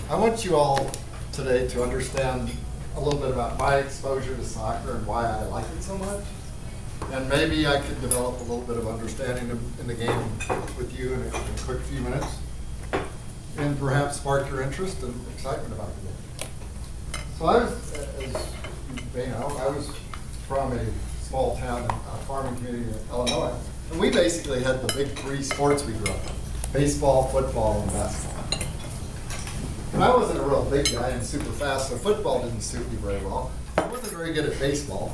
I want you all today to understand a little bit about my exposure to soccer and why I like it so much. And maybe I could develop a little bit of understanding in the game with you in a quick few minutes, and perhaps spark your interest and excitement about the game. So I was, as you may know, I was from a small town, a farming community in Illinois. And we basically had the big three sports we grew up in: baseball, football, and basketball. And I wasn't a real big guy and super fast, so football didn't suit me very well. I wasn't very good at baseball.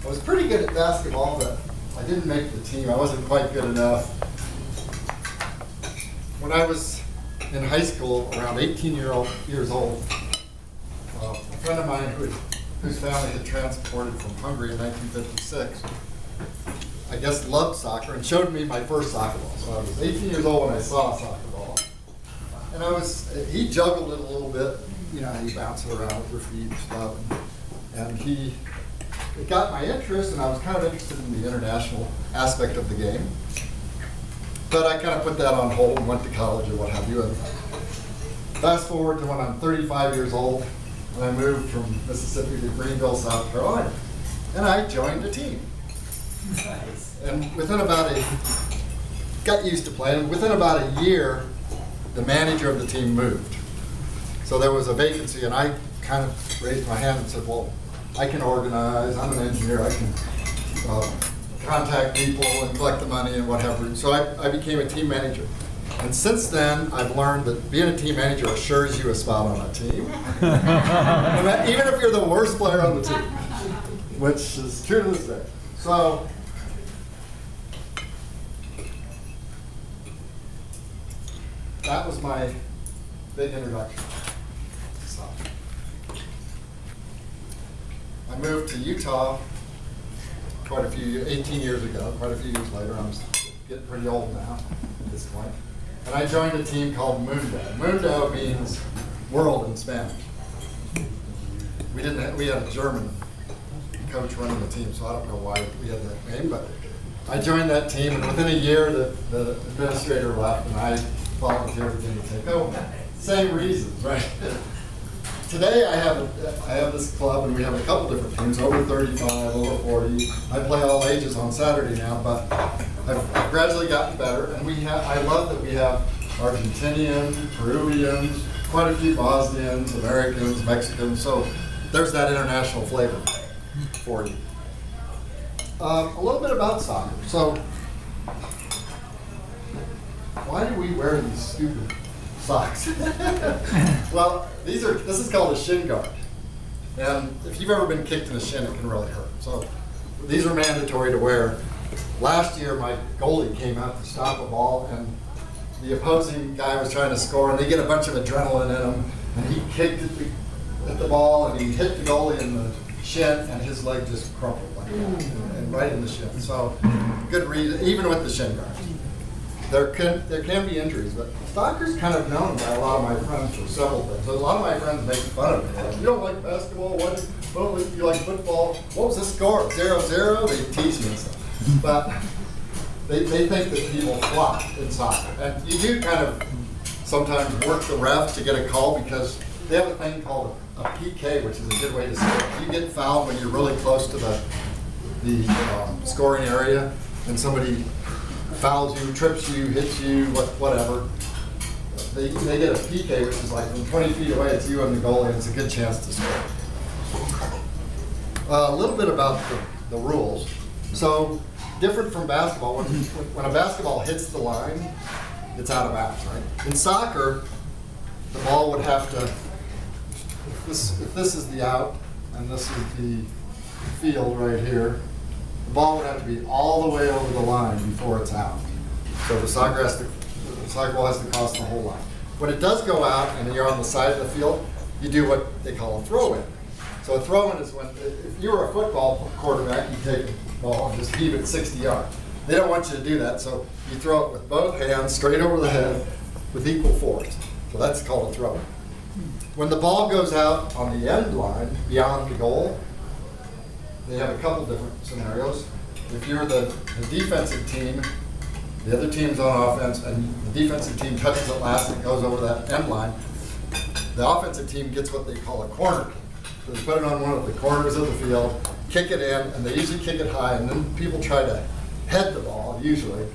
I was pretty good at basketball, but I didn't make the team. I wasn't quite good enough. When I was in high school, around 18 years old, a friend of mine whose family had transported from Hungary in 1956, I guess loved soccer and showed me my first soccer ball. So I was 18 years old when I saw a soccer ball. And he juggled it a little bit, you know, he bounced it around with your feet and stuff. And it got my interest, and I was kind of interested in the international aspect of the game. But I kind of put that on hold and went to college or what have you. And fast forward to when I'm 35 years old, and I moved from Mississippi to Greenville, South Carolina. And I joined a team. Nice. And got used to playing. Within about a year, the manager of the team moved. So there was a vacancy, and I kind of raised my hand and said, well, I can organize, I'm an engineer, I can contact people and collect the money and whatever. So I became a team manager. And since then, I've learned that being a team manager assures you a spot on a team. Even if you're the worst player on the team, which is true to this day. So, that was my big introduction to soccer. I moved to Utah 18 years ago, quite a few years later. I'm getting pretty old now at this point. And I joined a team called Mundo. Mundo means world in Spanish. We had a German coach running the team, so I don't know why we had that name, but I joined that team, and within a year the administrator left, and I volunteered to take over. Same reasons, right? Today I have this club, and we have a couple different teams, over 35, over 40. I play all ages on Saturday now, but I've gradually gotten better, and I love that we have Argentinians, Peruvians, quite a few Bosnians, Americans, Mexicans, so there's that international flavor for you. A little bit about soccer. So, why do we wear these stupid socks? Well, this is called a shin guard. And if you've ever been kicked in the shin, it can really hurt. So these are mandatory to wear. Last year, my goalie came out to stop a ball, and the opposing guy was trying to score, and they get a bunch of adrenaline in him, and he kicked at the ball, and he hit the goalie in the shin, and his leg just crumpled like that, and right in the shin. So good reason, even with the shin guards. There can be injuries, but soccer's kind of known by a lot of my friends for several things. So a lot of my friends make fun of me. Like, you don't like basketball? Why don't you like football? What was the score? 0-0? They tease me and stuff. But they think that people flop in soccer. And you do kind of sometimes work the refs to get a call, because they have a thing called a PK, which is a good way to say it. If you get fouled when you're really close to the scoring area, and somebody fouls you, trips you, hits you, whatever, they get a PK, which is like from 20 feet away, it's you and the goalie, and it's a good chance to score. A little bit about the rules. So, different from basketball, when a basketball hits the line, it's out of bounds, right? In soccer, the ball would have to, if this is the out, and this is the field right here, the ball would have to be all the way over the line before it's out. So the soccer ball has to cross the whole line. When it does go out and you're on the side of the field, you do what they call a throw-in. So a throw-in is when, if you were a football quarterback, you take the ball and just heave it 60 yards. They don't want you to do that, so you throw it with both hands straight over the head with equal force. So that's called a throw-in. When the ball goes out on the end line, beyond the goal, they have a couple different scenarios. If you're the defensive team, the other team's on offense, and the defensive team touches it last and goes over that end line, the offensive team gets what they call a corner kick. So they put it on one of the corners of the field, kick it in, and they usually kick it high, and then people try to head the ball, usually.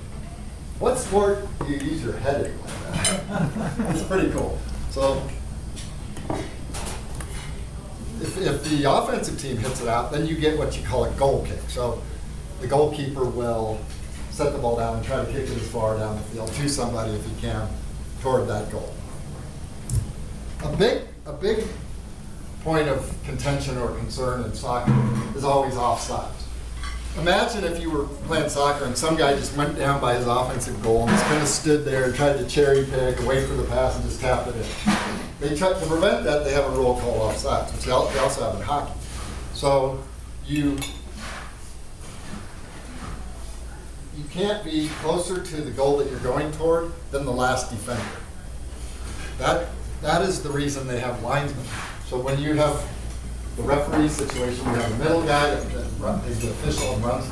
What sport do you use your heading like that? It's pretty cool. So if the offensive team hits it out, then you get what you call a goal kick. So the goalkeeper will set the ball down and try to kick it as far down the field to somebody, if he can, toward that goal. A big point of contention or concern in soccer is always offsides. Imagine if you were playing soccer and some guy just went down by his offensive goal and just kind of stood there and tried to cherry pick and wait for the pass and just tapped it in. To prevent that, they have a rule called offsides, which they also have in hockey. So you can't be closer to the goal that you're going toward than the last defender. That is the reason they have linesmen. So when you have the referee situation, you have the middle guy that is the official and runs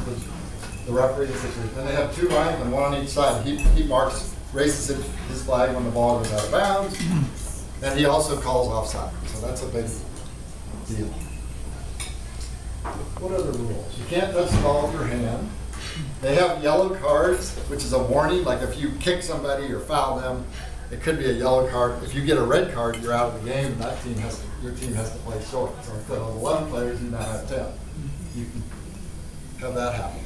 the referee situation. Then they have two linesmen, one on each side. He marks, races his flag when the ball goes out of bounds, and he also calls offside. So that's a big deal. What are the rules? You can't touch the ball with your hand. They have yellow cards, which is a warning, like if you kick somebody or foul them, it could be a yellow card. If you get a red card, you're out of the game, and your team has to play short. So instead of 11 players, you now have 10. You can have that happen.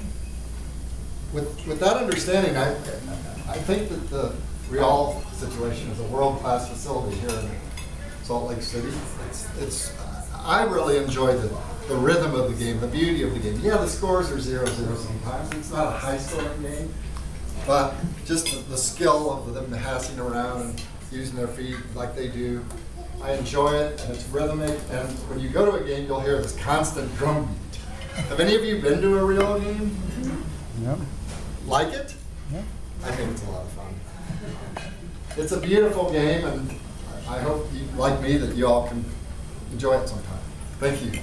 With that understanding, I think that the Real situation is a world-class facility here in Salt Lake City. I really enjoy the rhythm of the game, the beauty of the game. Yeah, the scores are 0-0 sometimes. It's not a high-scoring game. But just the skill of them passing around and using their feet like they do, I enjoy it, and it's rhythmic. And when you go to a game, you'll hear this constant drum beat. Have any of you been to a Real game? Yep. Like it? Yep. I think it's a lot of fun. It's a beautiful game, and I hope, like me, that you all can enjoy it sometime. Thank you.